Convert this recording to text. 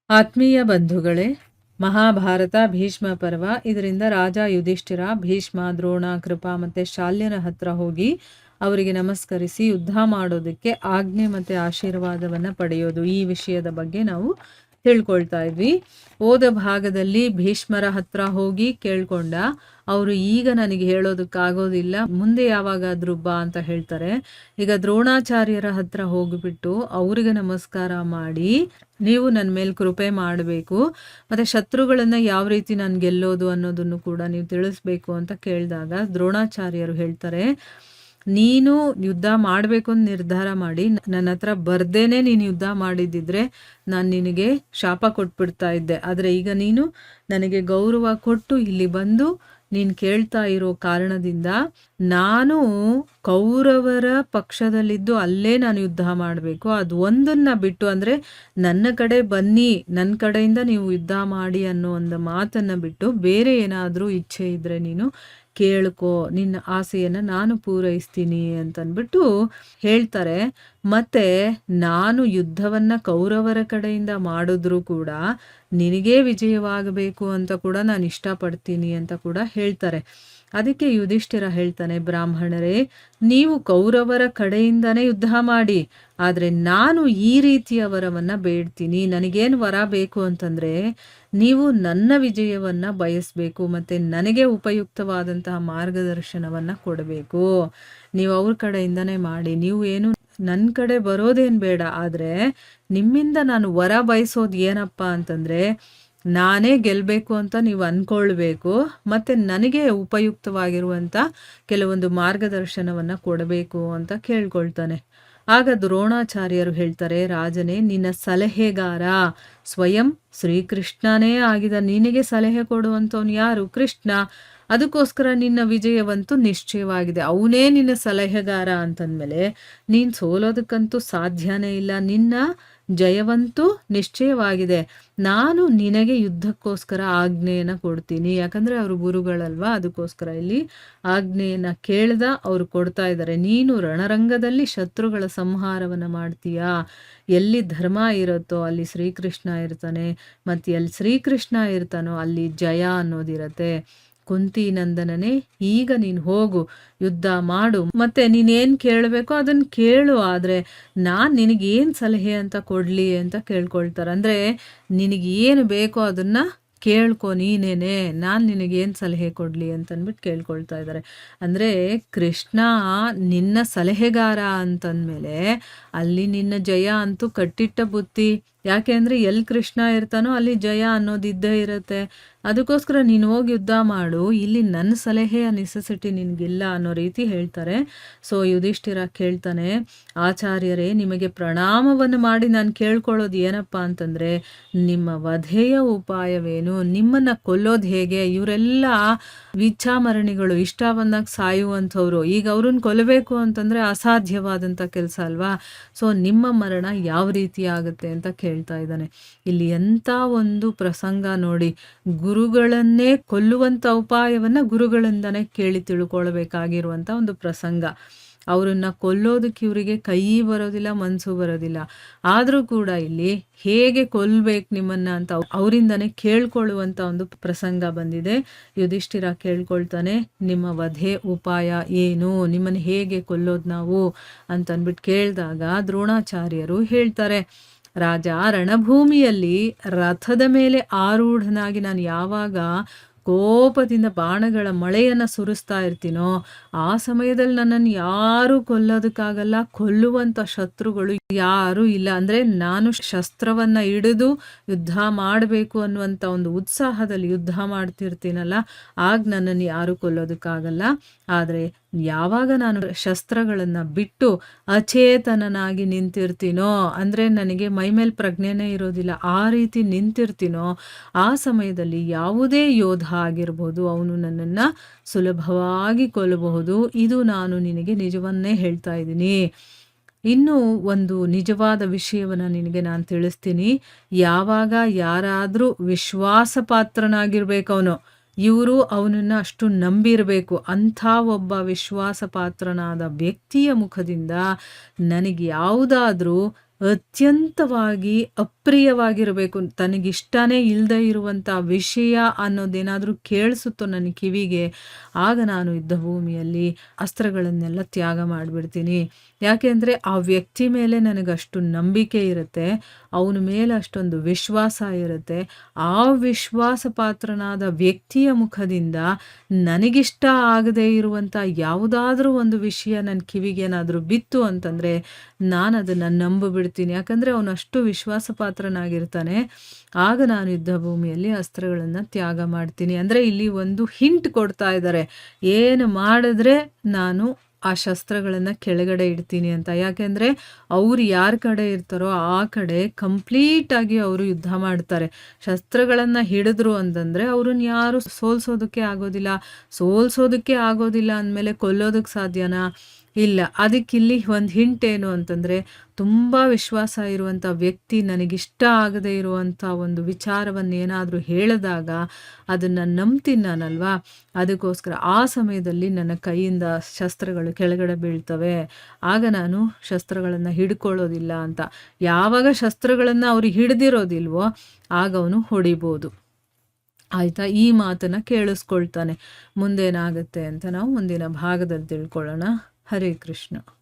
ಆತ್ಮೀಯ ಬಂಧುಗಳೇ, ಮಹಾಭಾರತ ಭೀಷ್ಮ ಪರ್ವ. ಇದರಿಂದ ರಾಜ ಯುಧಿಷ್ಠಿರ ಭೀಷ್ಮ, ದ್ರೋಣ, ಕೃಪಾ ಮತ್ತು ಶಾಲ್ಯನ ಹತ್ರ ಹೋಗಿ ಅವರಿಗೆ ನಮಸ್ಕರಿಸಿ ಯುದ್ಧ ಮಾಡೋದಕ್ಕೆ ಆಜ್ಞೆ ಮತ್ತು ಆಶೀರ್ವಾದವನ್ನು ಪಡೆಯೋದು, ಈ ವಿಷಯದ ಬಗ್ಗೆ ನಾವು ತಿಳ್ಕೊಳ್ತಾ ಇದ್ವಿ. ಹೋದ ಭಾಗದಲ್ಲಿ ಭೀಷ್ಮರ ಹತ್ರ ಹೋಗಿ ಕೇಳ್ಕೊಂಡ. ಅವರು ಈಗ ನನಗೆ ಹೇಳೋದಕ್ಕಾಗೋದಿಲ್ಲ, ಮುಂದೆ ಯಾವಾಗಾದ್ರೂ ಬಾ ಅಂತ ಹೇಳ್ತಾರೆ. ಈಗ ದ್ರೋಣಾಚಾರ್ಯರ ಹತ್ರ ಹೋಗಿಬಿಟ್ಟು ಅವ್ರಿಗೆ ನಮಸ್ಕಾರ ಮಾಡಿ, ನೀವು ನನ್ನ ಮೇಲೆ ಕೃಪೆ ಮಾಡಬೇಕು ಮತ್ತು ಶತ್ರುಗಳನ್ನು ಯಾವ ರೀತಿ ನಾನು ಗೆಲ್ಲೋದು ಅನ್ನೋದನ್ನು ಕೂಡ ನೀವು ತಿಳಿಸ್ಬೇಕು ಅಂತ ಕೇಳಿದಾಗ ದ್ರೋಣಾಚಾರ್ಯರು ಹೇಳ್ತಾರೆ, ನೀನು ಯುದ್ಧ ಮಾಡಬೇಕು ಅಂತ ನಿರ್ಧಾರ ಮಾಡಿ ನನ್ನ ಹತ್ರ ಬರ್ದೇನೆ ನೀನು ಯುದ್ಧ ಮಾಡಿದ್ದಿದ್ರೆ ನಾನು ನಿನಗೆ ಶಾಪ ಕೊಟ್ಬಿಡ್ತಾ ಇದ್ದೆ. ಆದರೆ ಈಗ ನೀನು ನನಗೆ ಗೌರವ ಕೊಟ್ಟು ಇಲ್ಲಿ ಬಂದು ನೀನು ಕೇಳ್ತಾ ಇರೋ ಕಾರಣದಿಂದ ನಾನು ಕೌರವರ ಪಕ್ಷದಲ್ಲಿದ್ದು ಅಲ್ಲೇ ನಾನು ಯುದ್ಧ ಮಾಡಬೇಕು. ಅದು ಒಂದನ್ನು ಬಿಟ್ಟು, ಅಂದರೆ ನನ್ನ ಕಡೆ ಬನ್ನಿ, ನನ್ನ ಕಡೆಯಿಂದ ನೀವು ಯುದ್ಧ ಮಾಡಿ ಅನ್ನೋ ಒಂದು ಮಾತನ್ನು ಬಿಟ್ಟು ಬೇರೆ ಏನಾದರೂ ಇಚ್ಛೆ ಇದ್ದರೆ ನೀನು ಕೇಳ್ಕೊ, ನಿನ್ನ ಆಸೆಯನ್ನು ನಾನು ಪೂರೈಸ್ತೀನಿ ಅಂತಂದ್ಬಿಟ್ಟು ಹೇಳ್ತಾರೆ. ಮತ್ತೆ ನಾನು ಯುದ್ಧವನ್ನು ಕೌರವರ ಕಡೆಯಿಂದ ಮಾಡಿದ್ರೂ ಕೂಡ ನಿನಗೇ ವಿಜಯವಾಗಬೇಕು ಅಂತ ಕೂಡ ನಾನು ಇಷ್ಟಪಡ್ತೀನಿ ಅಂತ ಕೂಡ ಹೇಳ್ತಾರೆ. ಅದಕ್ಕೆ ಯುಧಿಷ್ಠಿರ ಹೇಳ್ತಾನೆ, ಬ್ರಾಹ್ಮಣರೇ, ನೀವು ಕೌರವರ ಕಡೆಯಿಂದನೇ ಯುದ್ಧ ಮಾಡಿ, ಆದರೆ ನಾನು ಈ ರೀತಿಯ ವರವನ್ನು ಬೇಡ್ತೀನಿ. ನನಗೇನು ವರ ಬೇಕು ಅಂತಂದರೆ, ನೀವು ನನ್ನ ವಿಜಯವನ್ನು ಬಯಸಬೇಕು ಮತ್ತು ನನಗೆ ಉಪಯುಕ್ತವಾದಂತಹ ಮಾರ್ಗದರ್ಶನವನ್ನು ಕೊಡಬೇಕು. ನೀವು ಅವ್ರ ಕಡೆಯಿಂದನೇ ಮಾಡಿ, ನೀವು ಏನು ನನ್ನ ಕಡೆ ಬರೋದೇನು ಬೇಡ. ಆದರೆ ನಿಮ್ಮಿಂದ ನಾನು ವರ ಬಯಸೋದು ಏನಪ್ಪ ಅಂತಂದರೆ, ನಾನೇ ಗೆಲ್ಲಬೇಕು ಅಂತ ನೀವು ಅಂದ್ಕೊಳ್ಬೇಕು ಮತ್ತು ನನಗೆ ಉಪಯುಕ್ತವಾಗಿರುವಂಥ ಕೆಲವೊಂದು ಮಾರ್ಗದರ್ಶನವನ್ನು ಕೊಡಬೇಕು ಅಂತ ಕೇಳ್ಕೊಳ್ತಾನೆ. ಆಗ ದ್ರೋಣಾಚಾರ್ಯರು ಹೇಳ್ತಾರೆ, ರಾಜನೇ, ನಿನ್ನ ಸಲಹೆಗಾರ ಸ್ವಯಂ ಶ್ರೀಕೃಷ್ಣನೇ ಆಗಿದ, ನಿನಗೆ ಸಲಹೆ ಕೊಡುವಂಥವನು ಯಾರು? ಕೃಷ್ಣ. ಅದಕ್ಕೋಸ್ಕರ ನಿನ್ನ ವಿಜಯವಂತೂ ನಿಶ್ಚಯವಾಗಿದೆ. ಅವನೇ ನಿನ್ನ ಸಲಹೆಗಾರ ಅಂತಂದಮೇಲೆ ನೀನು ಸೋಲೋದಕ್ಕಂತೂ ಸಾಧ್ಯನೇ ಇಲ್ಲ. ನಿನ್ನ ಜಯವಂತೂ ನಿಶ್ಚಯವಾಗಿದೆ. ನಾನು ನಿನಗೆ ಯುದ್ಧಕ್ಕೋಸ್ಕರ ಆಜ್ಞೆಯನ್ನು ಕೊಡ್ತೀನಿ, ಯಾಕಂದರೆ ಅವರು ಗುರುಗಳಲ್ವಾ, ಅದಕ್ಕೋಸ್ಕರ ಇಲ್ಲಿ ಆಜ್ಞೆಯನ್ನು ಕೇಳ್ದ ಅವರು ಕೊಡ್ತಾ ಇದ್ದಾರೆ. ನೀನು ರಣರಂಗದಲ್ಲಿ ಶತ್ರುಗಳ ಸಂಹಾರವನ್ನು ಮಾಡ್ತೀಯಾ. ಎಲ್ಲಿ ಧರ್ಮ ಇರುತ್ತೋ ಅಲ್ಲಿ ಶ್ರೀಕೃಷ್ಣ ಇರ್ತಾನೆ, ಮತ್ತು ಎಲ್ಲಿ ಶ್ರೀಕೃಷ್ಣ ಇರ್ತಾನೋ ಅಲ್ಲಿ ಜಯ ಅನ್ನೋದಿರತ್ತೆ. ಕುಂತಿ ನಂದನನೇ, ಈಗ ನೀನು ಹೋಗು, ಯುದ್ಧ ಮಾಡು, ಮತ್ತೆ ನೀನೇನು ಕೇಳಬೇಕೋ ಅದನ್ನು ಕೇಳು. ಆದರೆ ನಾನು ನಿನಗೇನು ಸಲಹೆ ಅಂತ ಕೊಡಲಿ ಅಂತ ಕೇಳ್ಕೊಳ್ತಾರೆ. ಅಂದರೆ ನಿನಗೇನು ಬೇಕೋ ಅದನ್ನು ಕೇಳ್ಕೊ ನೀನೇನೆ, ನಾನು ನಿನಗೇನು ಸಲಹೆ ಕೊಡಲಿ ಅಂತಂದ್ಬಿಟ್ಟು ಕೇಳ್ಕೊಳ್ತಾ ಇದ್ದಾರೆ. ಅಂದರೆ ಕೃಷ್ಣ ನಿನ್ನ ಸಲಹೆಗಾರ ಅಂತಂದಮೇಲೆ ಅಲ್ಲಿ ನಿನ್ನ ಜಯ ಅಂತೂ ಕಟ್ಟಿಟ್ಟ ಬುತ್ತಿ. ಯಾಕೆ ಅಂದರೆ ಎಲ್ಲಿ ಕೃಷ್ಣ ಇರ್ತಾನೋ ಅಲ್ಲಿ ಜಯ ಅನ್ನೋದಿದ್ದೇ ಇರುತ್ತೆ. ಅದಕ್ಕೋಸ್ಕರ ನೀನು ಹೋಗಿ ಯುದ್ಧ ಮಾಡು, ಇಲ್ಲಿ ನನ್ನ ಸಲಹೆಯ ನೆಸೆಸಿಟಿ ನಿನಗಿಲ್ಲ ಅನ್ನೋ ರೀತಿ ಹೇಳ್ತಾರೆ. ಸೊ ಯುಧಿಷ್ಠಿರ ಕೇಳ್ತಾನೆ, ಆಚಾರ್ಯರೇ, ನಿಮಗೆ ಪ್ರಣಾಮವನ್ನು ಮಾಡಿ ನಾನು ಕೇಳ್ಕೊಳ್ಳೋದು ಏನಪ್ಪ ಅಂತಂದರೆ, ನಿಮ್ಮ ವಧೆಯ ಉಪಾಯವೇನು? ನಿಮ್ಮನ್ನು ಕೊಲ್ಲೋದು ಹೇಗೆ? ಇವರೆಲ್ಲ ವಿಚ್ಛಾಮರಣಿಗಳು, ಇಷ್ಟ ಬಂದಾಗ ಸಾಯುವಂಥವ್ರು. ಈಗ ಅವ್ರನ್ನ ಕೊಲ್ಲಬೇಕು ಅಂತಂದರೆ ಅಸಾಧ್ಯವಾದಂಥ ಕೆಲಸ ಅಲ್ವಾ. ಸೊ ನಿಮ್ಮ ಮರಣ ಯಾವ ರೀತಿ ಆಗುತ್ತೆ ಅಂತ ಹೇಳ್ತಾ ಇದ್ದಾನೆ. ಇಲ್ಲಿ ಎಂಥ ಒಂದು ಪ್ರಸಂಗ ನೋಡಿ. ಗುರುಗಳನ್ನೇ ಕೊಲ್ಲುವಂಥ ಉಪಾಯವನ್ನು ಗುರುಗಳಿಂದನೇ ಕೇಳಿ ತಿಳ್ಕೊಳ್ಬೇಕಾಗಿರುವಂಥ ಒಂದು ಪ್ರಸಂಗ. ಅವರನ್ನು ಕೊಲ್ಲೋದಕ್ಕೆ ಇವರಿಗೆ ಕೈ ಬರೋದಿಲ್ಲ, ಮನಸ್ಸು ಬರೋದಿಲ್ಲ. ಆದರೂ ಕೂಡ ಇಲ್ಲಿ ಹೇಗೆ ಕೊಲ್ಲಬೇಕು ನಿಮ್ಮನ್ನು ಅಂತ ಅವರಿಂದನೇ ಕೇಳ್ಕೊಳ್ಳುವಂಥ ಒಂದು ಪ್ರಸಂಗ ಬಂದಿದೆ. ಯುಧಿಷ್ಠಿರ ಕೇಳ್ಕೊಳ್ತಾನೆ, ನಿಮ್ಮ ವಧೆ ಉಪಾಯ ಏನು? ನಿಮ್ಮನ್ನು ಹೇಗೆ ಕೊಲ್ಲೋದು ನಾವು ಅಂತಂದ್ಬಿಟ್ಟು ಕೇಳಿದಾಗ ದ್ರೋಣಾಚಾರ್ಯರು ಹೇಳ್ತಾರೆ, ರಾಜ, ರಣಭೂಮಿಯಲ್ಲಿ ರಥದ ಮೇಲೆ ಆರೂಢನಾಗಿ ನಾನು ಯಾವಾಗ ಕೋಪದಿಂದ ಬಾಣಗಳ ಮಳೆಯನ್ನು ಸುರಿಸ್ತಾ ಇರ್ತೀನೋ ಆ ಸಮಯದಲ್ಲಿ ನನ್ನನ್ನು ಯಾರೂ ಕೊಲ್ಲೋದಕ್ಕಾಗಲ್ಲ. ಕೊಲ್ಲುವಂಥ ಶತ್ರುಗಳು ಯಾರೂ ಇಲ್ಲ. ಅಂದರೆ ನಾನು ಶಸ್ತ್ರವನ್ನು ಹಿಡಿದು ಯುದ್ಧ ಮಾಡಬೇಕು ಅನ್ನುವಂಥ ಒಂದು ಉತ್ಸಾಹದಲ್ಲಿ ಯುದ್ಧ ಮಾಡ್ತಿರ್ತೀನಲ್ಲ, ಆಗ ನನ್ನನ್ನು ಯಾರೂ ಕೊಲ್ಲೋದಕ್ಕಾಗಲ್ಲ. ಆದರೆ ಯಾವಾಗ ನಾನು ಶಸ್ತ್ರಗಳನ್ನು ಬಿಟ್ಟು ಅಚೇತನನಾಗಿ ನಿಂತಿರ್ತೀನೋ, ಅಂದರೆ ನನಗೆ ಮೈಮೇಲೆ ಪ್ರಜ್ಞೆನೇ ಇರೋದಿಲ್ಲ, ಆ ರೀತಿ ನಿಂತಿರ್ತೀನೋ ಆ ಸಮಯದಲ್ಲಿ ಯಾವುದೇ ಯೋಧ ಆಗಿರ್ಬೋದು, ಅವನು ನನ್ನನ್ನು ಸುಲಭವಾಗಿ ಕೊಲ್ಲಬಹುದು. ಇದು ನಾನು ನಿನಗೆ ನಿಜವನ್ನೇ ಹೇಳ್ತಾ ಇದ್ದೀನಿ. ಇನ್ನೂ ಒಂದು ನಿಜವಾದ ವಿಷಯವನ್ನು ನಿನಗೆ ನಾನು ತಿಳಿಸ್ತೀನಿ. ಯಾವಾಗ ಯಾರಾದರೂ ವಿಶ್ವಾಸಪಾತ್ರನಾಗಿರ್ಬೇಕು, ಇವರು ಅವನನ್ನು ಅಷ್ಟು ನಂಬಿರಬೇಕು. ಅಂಥ ಒಬ್ಬ ವಿಶ್ವಾಸಪಾತ್ರನಾದ ವ್ಯಕ್ತಿಯ ಮುಖದಿಂದ ನನಗೆ ಯಾವುದಾದ್ರೂ ಅತ್ಯಂತವಾಗಿ ಅಪ್ರಿಯವಾಗಿರಬೇಕು. ತನಗಿಷ್ಟನೇ ಇಲ್ಲದೆ ಇರುವಂಥ ವಿಷಯ ಅನ್ನೋದೇನಾದರೂ ಕೇಳಿಸುತ್ತೋ ನನ್ನ ಕಿವಿಗೆ, ಆಗ ನಾನು ಯುದ್ಧ ಭೂಮಿಯಲ್ಲಿ ಅಸ್ತ್ರಗಳನ್ನೆಲ್ಲ ತ್ಯಾಗ ಮಾಡಿಬಿಡ್ತೀನಿ. ಯಾಕೆಂದರೆ ಆ ವ್ಯಕ್ತಿ ಮೇಲೆ ನನಗಷ್ಟು ನಂಬಿಕೆ ಇರುತ್ತೆ, ಅವನ ಮೇಲೆ ಅಷ್ಟೊಂದು ವಿಶ್ವಾಸ ಇರುತ್ತೆ. ಆ ವಿಶ್ವಾಸ ಪಾತ್ರನಾದ ವ್ಯಕ್ತಿಯ ಮುಖದಿಂದ ನನಗಿಷ್ಟ ಆಗದೇ ಇರುವಂಥ ಯಾವುದಾದ್ರೂ ಒಂದು ವಿಷಯ ನನ್ನ ಕಿವಿಗೇನಾದರೂ ಬಿತ್ತು ಅಂತಂದರೆ ನಾನು ಅದನ್ನು ನಂಬಿಬಿಡ್ತೀನಿ. ಯಾಕಂದರೆ ಅವನು ಅಷ್ಟು ವಿಶ್ವಾಸ ಪಾತ್ರನಾಗಿರ್ತಾನೆ. ಆಗ ನಾನು ಯುದ್ಧ ಭೂಮಿಯಲ್ಲಿ ಅಸ್ತ್ರಗಳನ್ನು ತ್ಯಾಗ ಮಾಡ್ತೀನಿ. ಅಂದರೆ ಇಲ್ಲಿ ಒಂದು ಹಿಂಟ್ ಕೊಡ್ತಾ ಇದ್ದಾರೆ, ಏನು ಮಾಡಿದ್ರೆ ನಾನು ಆ ಶಸ್ತ್ರಗಳನ್ನು ಕೆಳಗಡೆ ಇಡ್ತೀನಿ ಅಂತ. ಯಾಕೆಂದರೆ ಅವ್ರು ಯಾರ ಕಡೆ ಇರ್ತಾರೋ ಆ ಕಡೆ ಕಂಪ್ಲೀಟಾಗಿ ಅವರು ಯುದ್ಧ ಮಾಡ್ತಾರೆ. ಶಸ್ತ್ರಗಳನ್ನು ಹಿಡಿದ್ರು ಅಂತಂದರೆ ಅವ್ರನ್ನ ಯಾರು ಸೋಲ್ಸೋದಕ್ಕೆ ಆಗೋದಿಲ್ಲ ಅಂದಮೇಲೆ ಕೊಲ್ಲೋದಕ್ಕೆ ಸಾಧ್ಯನಾ? ಇಲ್ಲ. ಅದಕ್ಕಿಲ್ಲಿ ಒಂದು ಹಿಂಟ್ ಏನು ಅಂತಂದರೆ, ತುಂಬ ವಿಶ್ವಾಸ ಇರುವಂಥ ವ್ಯಕ್ತಿ ನನಗಿಷ್ಟ ಆಗದೇ ಇರುವಂಥ ಒಂದು ವಿಚಾರವನ್ನೇನಾದರೂ ಹೇಳಿದಾಗ ಅದನ್ನು ನಂಬ್ತೀನಿ ನಾನಲ್ವಾ. ಅದಕ್ಕೋಸ್ಕರ ಆ ಸಮಯದಲ್ಲಿ ನನ್ನ ಕೈಯಿಂದ ಶಸ್ತ್ರಗಳು ಕೆಳಗಡೆ ಬೀಳ್ತವೆ. ಆಗ ನಾನು ಶಸ್ತ್ರಗಳನ್ನು ಹಿಡ್ಕೊಳ್ಳೋದಿಲ್ಲ ಅಂತ. ಯಾವಾಗ ಶಸ್ತ್ರಗಳನ್ನು ಅವ್ರಿಗೆ ಹಿಡ್ದಿರೋದಿಲ್ವೋ ಆಗ ಅವನು ಹೊಡಿಬೋದು. ಆಯಿತಾ? ಈ ಮಾತನ್ನು ಕೇಳಿಸ್ಕೊಳ್ತಾನೆ. ಮುಂದೇನಾಗುತ್ತೆ ಅಂತ ನಾವು ಮುಂದಿನ ಭಾಗದಲ್ಲಿ ತಿಳ್ಕೊಳ್ಳೋಣ. ಹರೇ ಕೃಷ್ಣ.